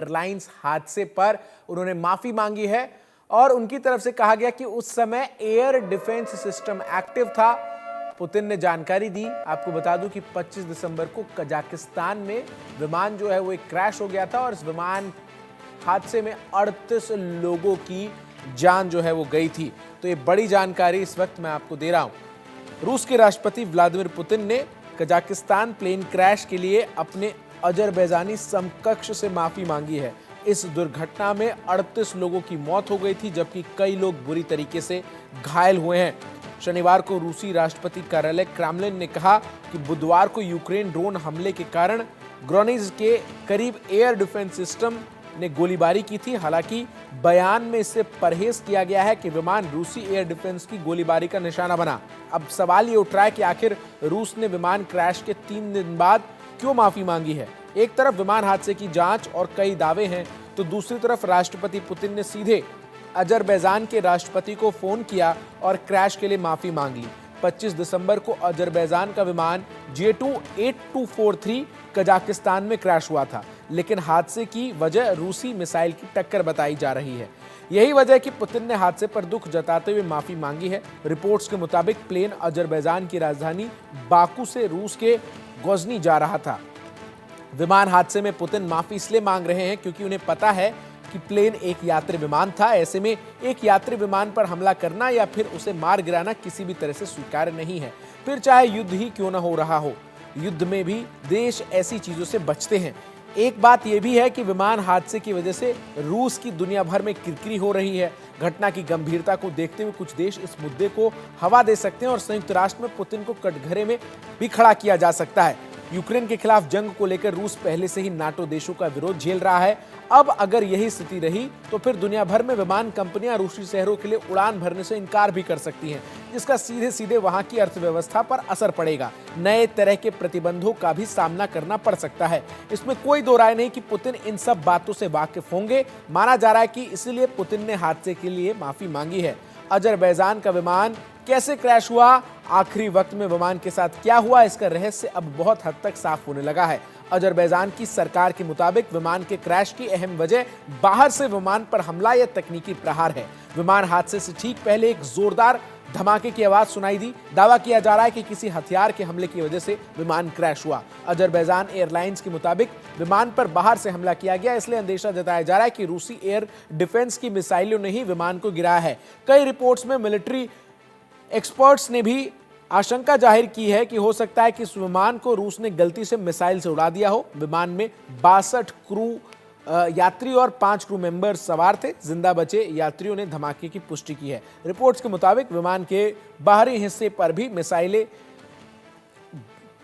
Airlines हादसे पर उन्होंने माफी मांगी है और उनकी तरफ से कहा गया कि उस समय एयर डिफेंस सिस्टम एक्टिव था। पुतिन ने जानकारी दी, आपको बता दूं कि 25 दिसंबर को कजाकिस्तान में विमान जो है वो एक क्रैश हो गया था और इस विमान हादसे में 38 लोगों की जान जो है वो गई थी। तो ये बड़ी जानकारी इस वक्त मैं आपको दे रहा हूं। रूस के राष्ट्रपति व्लादिमीर पुतिन ने कजाकिस्तान प्लेन क्रैश के लिए अपने अजरबैजानी समकक्ष से माफी मांगी है। इस दुर्घटना में 38 लोगों की मौत हो गई थी, जबकि कई लोग बुरी तरीके से घायल हुए हैं। शनिवार को रूसी राष्ट्रपति कार्यालय क्रेमलिन ने कहा कि बुधवार को यूक्रेन ड्रोन हमले के कारण ग्रोनिज के करीब एयर डिफेंस सिस्टम ने गोलीबारी की थी। हालांकि बयान में इससे परहेज किया गया है कि विमान रूसी एयर डिफेंस की गोलीबारी का निशाना बना। अब सवाल ये उठ रहा है कि आखिर रूस ने विमान क्रैश के 3 दिन बाद क्यों माफी मांगी है। एक तरफ विमान हादसे की जांच और कई दावे हैं, तो दूसरी तरफ राष्ट्रपति पुतिन ने सीधे अजरबैजान के राष्ट्रपति को फोन किया और क्रैश के लिए माफी मांग ली। 25 दिसंबर को अजरबैजान का विमान J28243 कजाकिस्तान में क्रैश हुआ था, लेकिन हादसे की वजह रूसी मिसाइल की टक्कर बताई जा रही है। यही वजह है कि पुतिन ने हादसे पर दुख जताते हुए माफी मांगी है। रिपोर्ट्स के मुताबिक प्लेन अजरबैजान की राजधानी बाकू से रूस के ग्रोज़नी जा रहा था। विमान हादसे में पुतिन माफी इसलिए मांग रहे हैं क्योंकि उन्हें पता है कि प्लेन एक यात्री विमान था। ऐसे में एक यात्री विमान पर हमला करना या फिर उसे मार गिराना किसी भी तरह से स्वीकार्य नहीं है, फिर चाहे युद्ध ही क्यों न हो रहा हो। युद्ध में भी देश ऐसी चीजों से बचते हैं। एक बात यह भी है कि विमान हादसे की वजह से रूस की दुनिया भर में किरकिरी हो रही है। घटना की गंभीरता को देखते हुए कुछ देश इस मुद्दे को हवा दे सकते हैं और संयुक्त राष्ट्र में पुतिन को कटघरे में भी खड़ा किया जा सकता है। यूक्रेन के खिलाफ जंग को लेकर रूस पहले से ही नाटो देशों का विरोध झेल रहा है। अब अगर यही स्थिति रही तो फिर दुनिया भर में विमान कंपनियां रूसी शहरों के लिए उड़ान भरने से इनकार भी कर सकती हैं, जिसका सीधे सीधे वहां की अर्थव्यवस्था पर असर पड़ेगा। नए तरह के प्रतिबंधों का भी सामना करना पड़ सकता है। इसमें कोई दो राय नहीं कि पुतिन इन सब बातों से वाकिफ होंगे। माना जा रहा है कि इसलिए पुतिन ने हादसे के लिए माफी मांगी है। अजरबैजान का विमान कैसे क्रैश हुआ, आखिरी वक्त में विमान के साथ क्या हुआ, इसका रहस्य अब बहुत हद तक साफ होने लगा है। अजरबैजान की सरकार के मुताबिक विमान के क्रैश की अहम वजह बाहर से विमान पर हमला या तकनीकी प्रहार है। विमान हादसे से ठीक पहले एक जोरदार धमाके की आवाज सुनाई दी। दावा किया जा रहा है कि किसी हथियार के हमले की वजह से विमान क्रैश हुआ। अजरबैजान एयरलाइंस के मुताबिक विमान पर बाहर से हमला किया गया, इसलिए अंदेशा जताया जा रहा है कि रूसी एयर डिफेंस की मिसाइलों ने ही विमान को गिराया है। कई रिपोर्ट्स में मिलिट्री एक्सपर्ट्स ने भी आशंका जाहिर की है कि हो सकता है कि इस विमान को रूस ने गलती से मिसाइल से उड़ा दिया हो। विमान में 62 क्रू यात्री और 5 क्रू मेंबर सवार थे। जिंदा बचे यात्रियों ने धमाके की पुष्टि की है। रिपोर्ट्स के मुताबिक विमान के बाहरी हिस्से पर भी मिसाइलें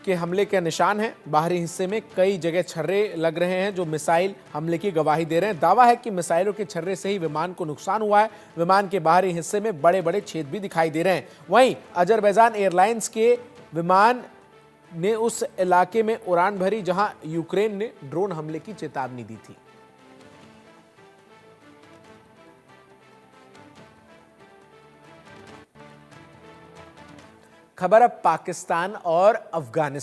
के हमले के निशान हैं। बाहरी हिस्से में कई जगह छर्रे लग रहे हैं जो मिसाइल हमले की गवाही दे रहे हैं। दावा है कि मिसाइलों के छर्रे से ही विमान को नुकसान हुआ है। विमान के बाहरी हिस्से में बड़े बड़े छेद भी दिखाई दे रहे हैं। वहीं अजरबैजान एयरलाइंस के विमान ने उस इलाके में उड़ान भरी जहां यूक्रेन ने ड्रोन हमले की चेतावनी दी थी। खबर अब पाकिस्तान और अफगानिस्तान